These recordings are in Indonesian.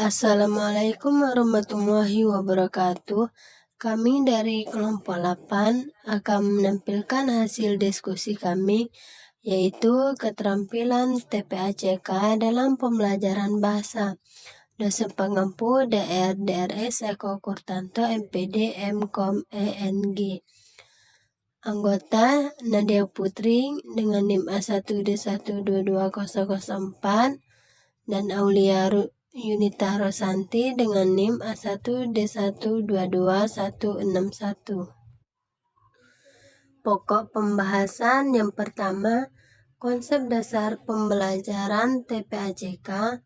Assalamualaikum warahmatullahi wabarakatuh. Kami dari kelompok 8 akan menampilkan hasil diskusi kami, yaitu keterampilan TPACK dalam pembelajaran bahasa. Dosen pengampu DR DRS Eko Kurtanto MPD MKOM ENG. Anggota Nadia Putri dengan NIM A1D1220004 dan Aulia Yunita Rosanti dengan NIM A1D1222161. Pokok pembahasan yang pertama, konsep dasar pembelajaran TPACK.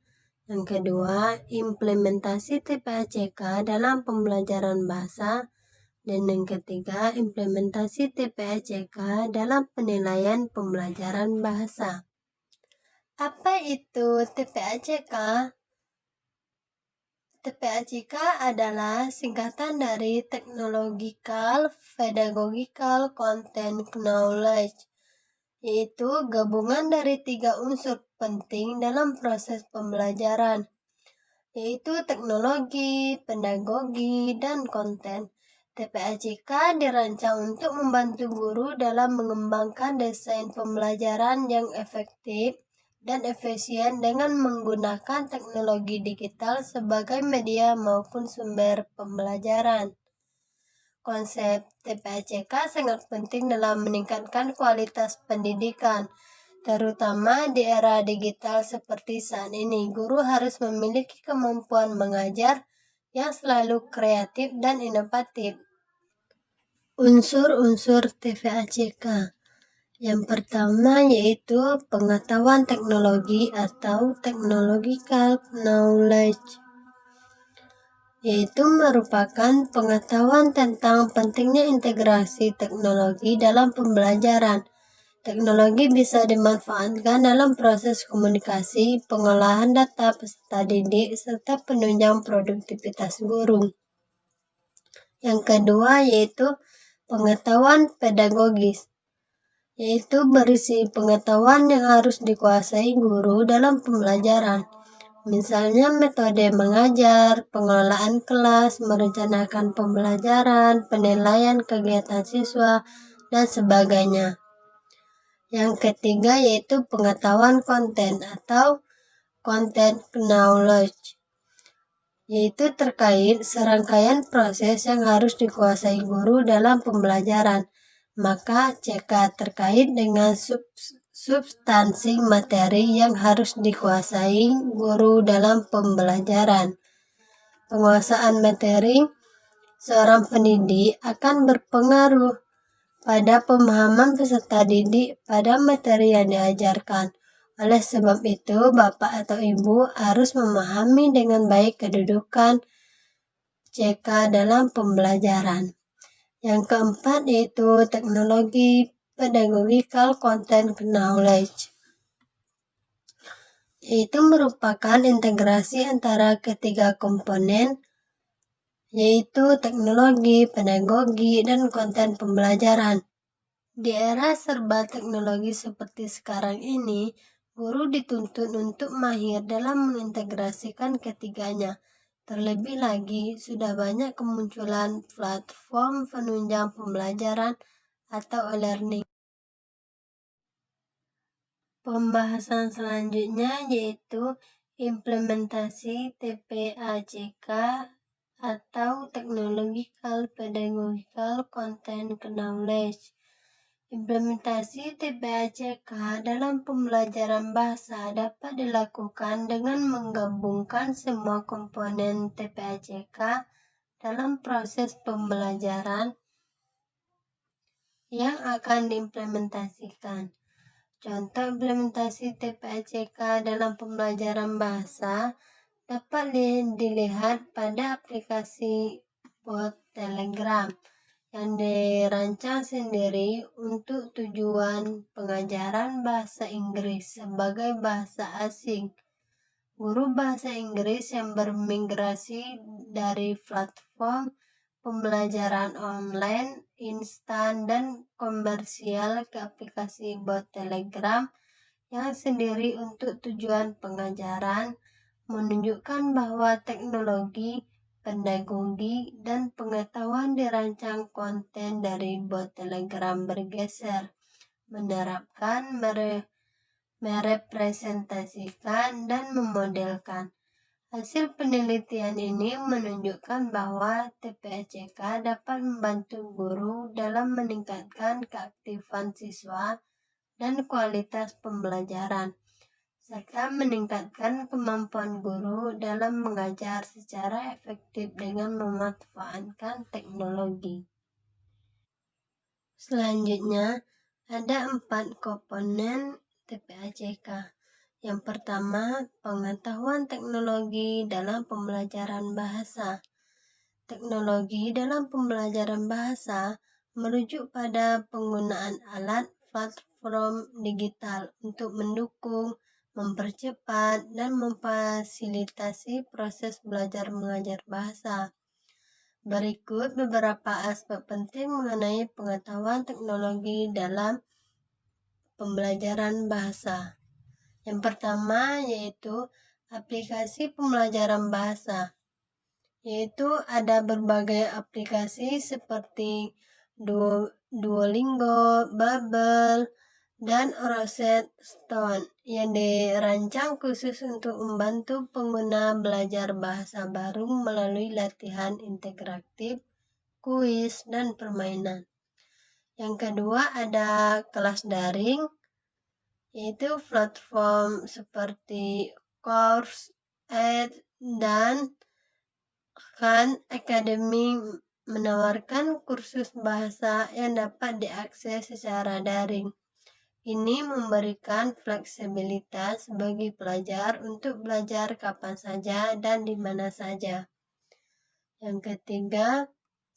Yang kedua, implementasi TPACK dalam pembelajaran bahasa. Dan yang ketiga, implementasi TPACK dalam penilaian pembelajaran bahasa. Apa itu TPACK? TPACK adalah singkatan dari Technological Pedagogical Content Knowledge, yaitu gabungan dari 3 unsur penting dalam proses pembelajaran, yaitu teknologi, pedagogi, dan konten. TPACK dirancang untuk membantu guru dalam mengembangkan desain pembelajaran yang efektif dan efisien dengan menggunakan teknologi digital sebagai media maupun sumber pembelajaran. Konsep TPACK sangat penting dalam meningkatkan kualitas pendidikan, terutama di era digital seperti saat ini. Guru harus memiliki kemampuan mengajar yang selalu kreatif dan inovatif. Unsur-unsur TPACK. Yang pertama yaitu pengetahuan teknologi atau technological knowledge, yaitu merupakan pengetahuan tentang pentingnya integrasi teknologi dalam pembelajaran. Teknologi bisa dimanfaatkan dalam proses komunikasi, pengolahan data peserta didik, serta penunjang produktivitas guru. Yang kedua yaitu pengetahuan pedagogis, yaitu berisi pengetahuan yang harus dikuasai guru dalam pembelajaran. Misalnya metode mengajar, pengelolaan kelas, merencanakan pembelajaran, penilaian kegiatan siswa, dan sebagainya. Yang ketiga yaitu pengetahuan konten atau content knowledge, yaitu terkait serangkaian proses yang harus dikuasai guru dalam pembelajaran. Maka CK terkait dengan substansi materi yang harus dikuasai guru dalam pembelajaran. Penguasaan materi seorang pendidik akan berpengaruh pada pemahaman peserta didik pada materi yang diajarkan. Oleh sebab itu, Bapak atau Ibu harus memahami dengan baik kedudukan CK dalam pembelajaran. Yang keempat yaitu teknologi pedagogical content knowledge, yaitu merupakan integrasi antara ketiga komponen, yaitu teknologi, pedagogi, dan konten pembelajaran. Di era serba teknologi seperti sekarang ini, guru dituntut untuk mahir dalam mengintegrasikan ketiganya. Terlebih lagi, sudah banyak kemunculan platform penunjang pembelajaran atau e-learning. Pembahasan selanjutnya yaitu implementasi TPACK atau Technological Pedagogical Content Knowledge. Implementasi TPACK dalam pembelajaran bahasa dapat dilakukan dengan menggabungkan semua komponen TPACK dalam proses pembelajaran yang akan diimplementasikan. Contoh implementasi TPACK dalam pembelajaran bahasa dapat dilihat pada aplikasi bot Telegram yang dirancang sendiri untuk tujuan pengajaran bahasa Inggris sebagai bahasa asing. Guru bahasa Inggris yang bermigrasi dari platform pembelajaran online, instan, dan komersial ke aplikasi bot Telegram yang sendiri untuk tujuan pengajaran menunjukkan bahwa teknologi, pedagogi, dan pengetahuan dirancang konten dari bot Telegram bergeser, menerapkan, merepresentasikan, dan memodelkan. Hasil penelitian ini menunjukkan bahwa TPACK dapat membantu guru dalam meningkatkan keaktifan siswa dan kualitas pembelajaran, serta meningkatkan kemampuan guru dalam mengajar secara efektif dengan memanfaatkan teknologi. Selanjutnya, ada 4 komponen TPACK. Yang pertama, pengetahuan teknologi dalam pembelajaran bahasa. Teknologi dalam pembelajaran bahasa merujuk pada penggunaan alat platform digital untuk mendukung, mempercepat, dan memfasilitasi proses belajar mengajar bahasa. Berikut beberapa aspek penting mengenai pengetahuan teknologi dalam pembelajaran bahasa. Yang pertama yaitu aplikasi pembelajaran bahasa, yaitu ada berbagai aplikasi seperti Duolingo, Babbel, dan Rosetta Stone yang dirancang khusus untuk membantu pengguna belajar bahasa baru melalui latihan interaktif, kuis, dan permainan. Yang kedua ada kelas daring, yaitu platform seperti Coursera dan Khan Academy menawarkan kursus bahasa yang dapat diakses secara daring. Ini memberikan fleksibilitas bagi pelajar untuk belajar kapan saja dan di mana saja. Yang ketiga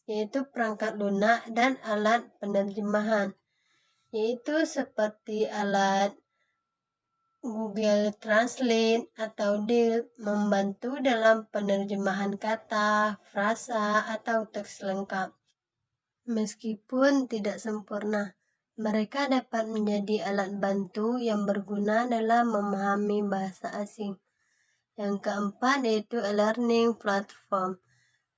yaitu perangkat lunak dan alat penerjemahan, yaitu seperti alat Google Translate atau DeepL membantu dalam penerjemahan kata, frasa, atau teks lengkap. Meskipun tidak sempurna, mereka dapat menjadi alat bantu yang berguna dalam memahami bahasa asing. Yang keempat yaitu e-learning platform.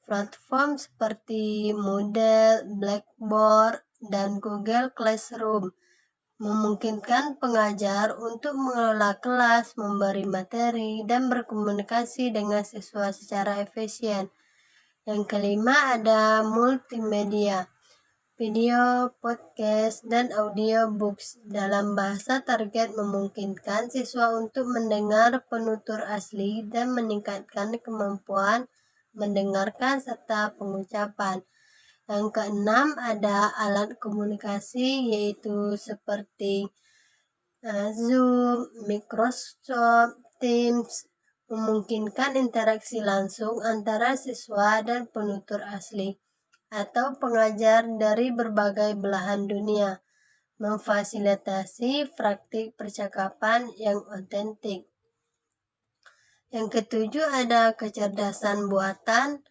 Platform seperti Moodle, Blackboard, dan Google Classroom memungkinkan pengajar untuk mengelola kelas, memberi materi, dan berkomunikasi dengan siswa secara efisien. Yang kelima ada multimedia, video, podcast, dan audiobooks dalam bahasa target memungkinkan siswa untuk mendengar penutur asli dan meningkatkan kemampuan mendengarkan serta pengucapan. Yang keenam ada alat komunikasi yaitu seperti Zoom, Microsoft Teams memungkinkan interaksi langsung antara siswa dan penutur asli atau pengajar dari berbagai belahan dunia, memfasilitasi praktik percakapan yang otentik. Yang ketujuh ada kecerdasan buatan,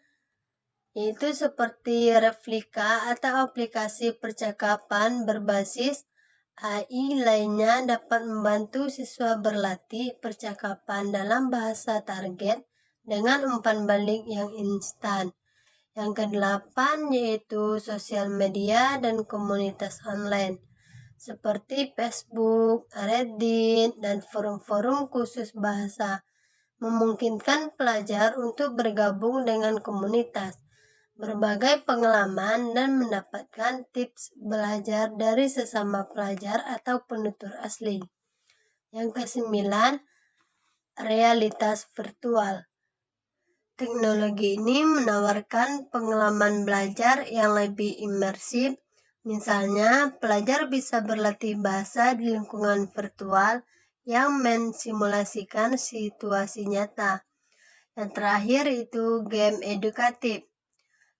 yaitu seperti replika atau aplikasi percakapan berbasis AI lainnya dapat membantu siswa berlatih percakapan dalam bahasa target dengan umpan balik yang instan. Yang kedelapan yaitu sosial media dan komunitas online seperti Facebook, Reddit, dan forum-forum khusus bahasa memungkinkan pelajar untuk bergabung dengan komunitas, berbagai pengalaman, dan mendapatkan tips belajar dari sesama pelajar atau penutur asli. Yang kesembilan, realitas virtual. Teknologi ini menawarkan pengalaman belajar yang lebih imersif. Misalnya, pelajar bisa berlatih bahasa di lingkungan virtual yang mensimulasikan situasi nyata. Yang terakhir itu game edukatif,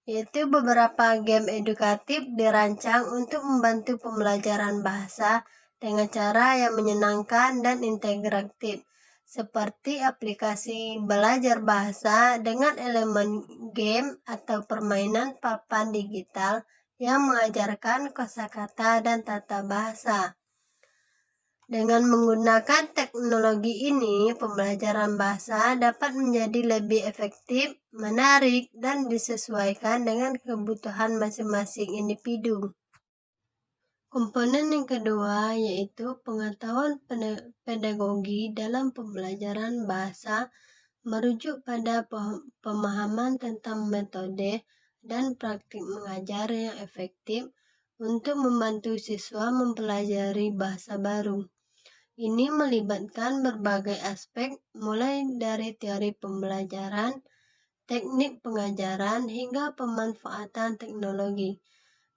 yaitu beberapa game edukatif dirancang untuk membantu pembelajaran bahasa dengan cara yang menyenangkan dan interaktif, seperti aplikasi belajar bahasa dengan elemen game atau permainan papan digital yang mengajarkan kosakata dan tata bahasa. Dengan menggunakan teknologi ini, pembelajaran bahasa dapat menjadi lebih efektif, menarik, dan disesuaikan dengan kebutuhan masing-masing individu. Komponen yang kedua yaitu pengetahuan pedagogi dalam pembelajaran bahasa merujuk pada pemahaman tentang metode dan praktik mengajar yang efektif untuk membantu siswa mempelajari bahasa baru. Ini melibatkan berbagai aspek mulai dari teori pembelajaran, teknik pengajaran, hingga pemanfaatan teknologi.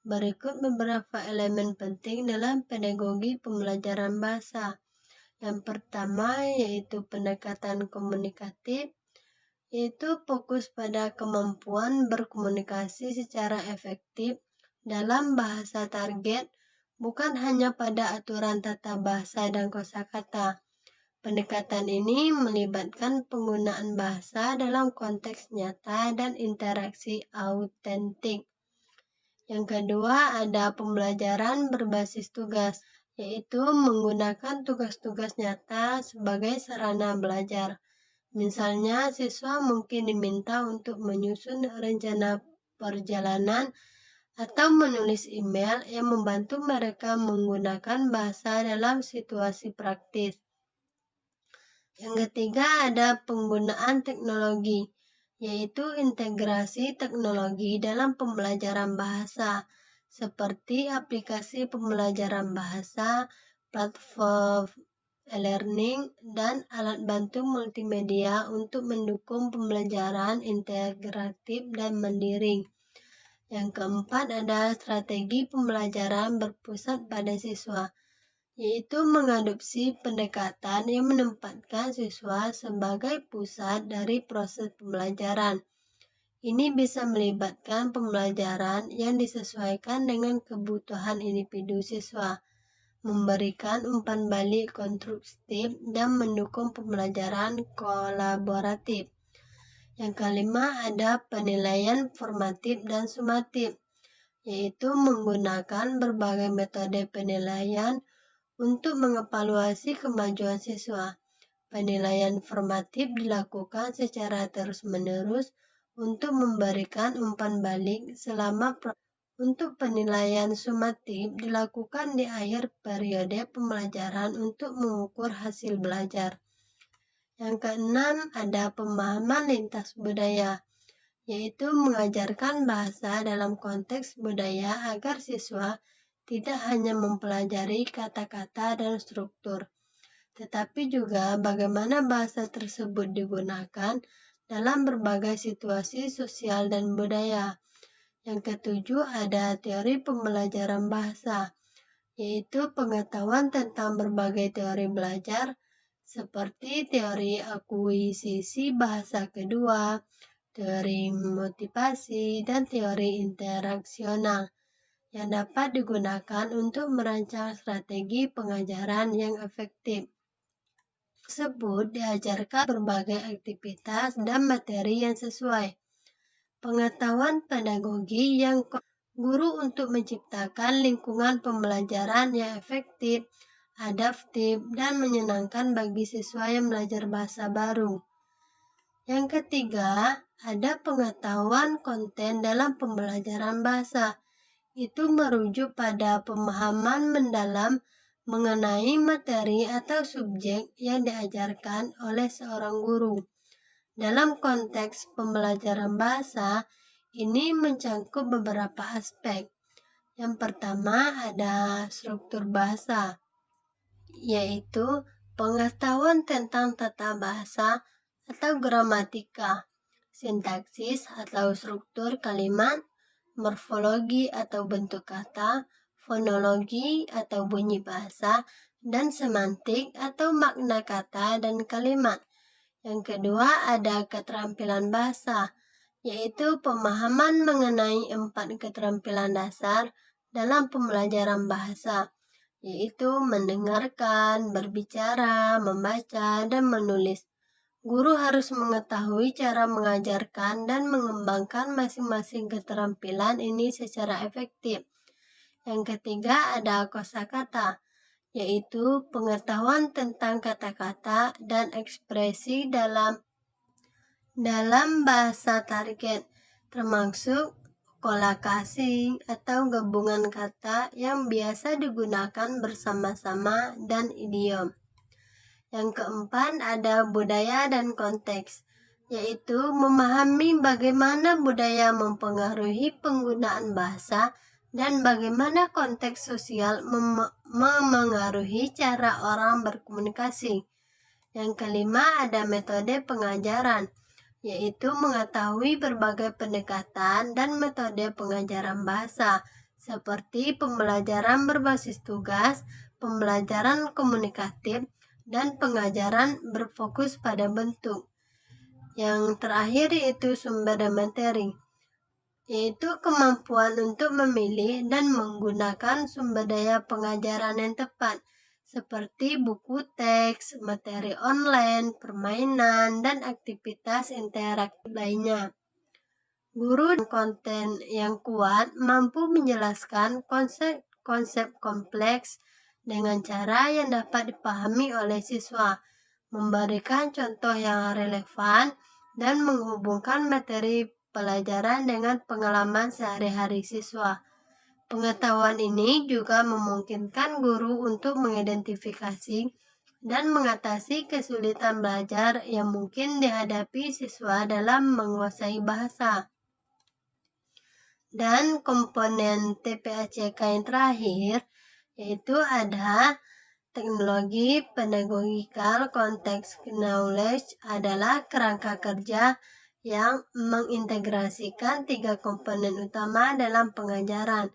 Berikut beberapa elemen penting dalam pedagogi pembelajaran bahasa. Yang pertama yaitu pendekatan komunikatif, yaitu fokus pada kemampuan berkomunikasi secara efektif dalam bahasa target, bukan hanya pada aturan tata bahasa dan kosakata. Pendekatan ini melibatkan penggunaan bahasa dalam konteks nyata dan interaksi autentik. Yang kedua ada pembelajaran berbasis tugas, yaitu menggunakan tugas-tugas nyata sebagai sarana belajar. Misalnya, siswa mungkin diminta untuk menyusun rencana perjalanan atau menulis email yang membantu mereka menggunakan bahasa dalam situasi praktis. Yang ketiga ada penggunaan teknologi, yaitu integrasi teknologi dalam pembelajaran bahasa, seperti aplikasi pembelajaran bahasa, platform e-learning, dan alat bantu multimedia untuk mendukung pembelajaran integratif dan mandiri. Yang keempat ada strategi pembelajaran berpusat pada siswa, yaitu mengadopsi pendekatan yang menempatkan siswa sebagai pusat dari proses pembelajaran. Ini bisa melibatkan pembelajaran yang disesuaikan dengan kebutuhan individu siswa, memberikan umpan balik konstruktif, dan mendukung pembelajaran kolaboratif. Yang kelima ada penilaian formatif dan sumatif, yaitu menggunakan berbagai metode penilaian untuk mengevaluasi kemajuan siswa. Penilaian formatif dilakukan secara terus-menerus untuk memberikan umpan balik selama untuk penilaian sumatif dilakukan di akhir periode pembelajaran untuk mengukur hasil belajar. Yang keenam ada pemahaman lintas budaya, yaitu mengajarkan bahasa dalam konteks budaya agar siswa tidak hanya mempelajari kata-kata dan struktur, tetapi juga bagaimana bahasa tersebut digunakan dalam berbagai situasi sosial dan budaya. Yang ketujuh ada teori pembelajaran bahasa, yaitu pengetahuan tentang berbagai teori belajar, seperti teori akuisisi bahasa kedua, teori motivasi, dan teori interaksional yang dapat digunakan untuk merancang strategi pengajaran yang efektif. Tersebut diajarkan berbagai aktivitas dan materi yang sesuai. Pengetahuan pedagogi yang guru untuk menciptakan lingkungan pembelajaran yang efektif, adaptif, dan menyenangkan bagi siswa yang belajar bahasa baru. Yang ketiga, ada pengetahuan konten dalam pembelajaran bahasa. Itu merujuk pada pemahaman mendalam mengenai materi atau subjek yang diajarkan oleh seorang guru. Dalam konteks pembelajaran bahasa, ini mencakup beberapa aspek. Yang pertama ada struktur bahasa, yaitu pengetahuan tentang tata bahasa atau gramatika, sintaksis atau struktur kalimat, morfologi atau bentuk kata, fonologi atau bunyi bahasa, dan semantik atau makna kata dan kalimat. Yang kedua ada keterampilan bahasa, yaitu pemahaman mengenai 4 keterampilan dasar dalam pembelajaran bahasa, yaitu mendengarkan, berbicara, membaca, dan menulis. Guru harus mengetahui cara mengajarkan dan mengembangkan masing-masing keterampilan ini secara efektif. Yang ketiga ada kosakata, yaitu pengetahuan tentang kata-kata dan ekspresi dalam bahasa target, termasuk kolakasi atau gabungan kata yang biasa digunakan bersama-sama dan idiom. Yang keempat ada budaya dan konteks, yaitu memahami bagaimana budaya mempengaruhi penggunaan bahasa dan bagaimana konteks sosial memengaruhi cara orang berkomunikasi. Yang kelima ada metode pengajaran, yaitu mengetahui berbagai pendekatan dan metode pengajaran bahasa, seperti pembelajaran berbasis tugas, pembelajaran komunikatif, dan pengajaran berfokus pada bentuk. Yang terakhir yaitu sumber dan materi, yaitu kemampuan untuk memilih dan menggunakan sumber daya pengajaran yang tepat, seperti buku teks, materi online, permainan, dan aktivitas interaktif lainnya. Guru dan konten yang kuat mampu menjelaskan konsep kompleks dengan cara yang dapat dipahami oleh siswa, memberikan contoh yang relevan, dan menghubungkan materi pelajaran dengan pengalaman sehari-hari siswa. Pengetahuan ini juga memungkinkan guru untuk mengidentifikasi dan mengatasi kesulitan belajar yang mungkin dihadapi siswa dalam menguasai bahasa. Dan komponen TPACK yang terakhir yaitu ada teknologi pedagogical context knowledge adalah kerangka kerja yang mengintegrasikan 3 komponen utama dalam pengajaran,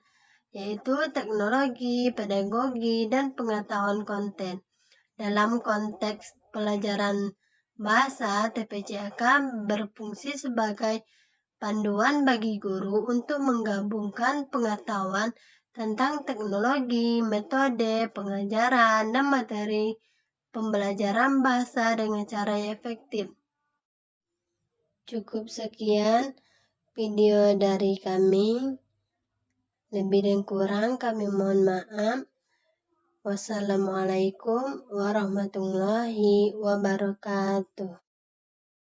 yaitu teknologi, pedagogi, dan pengetahuan konten. Dalam konteks pelajaran bahasa, TPCAK berfungsi sebagai panduan bagi guru untuk menggabungkan pengetahuan tentang teknologi, metode pengajaran, dan materi pembelajaran bahasa dengan cara yang efektif. Cukup sekian video dari kami. Lebih dan kurang kami mohon maaf. Wassalamualaikum warahmatullahi wabarakatuh.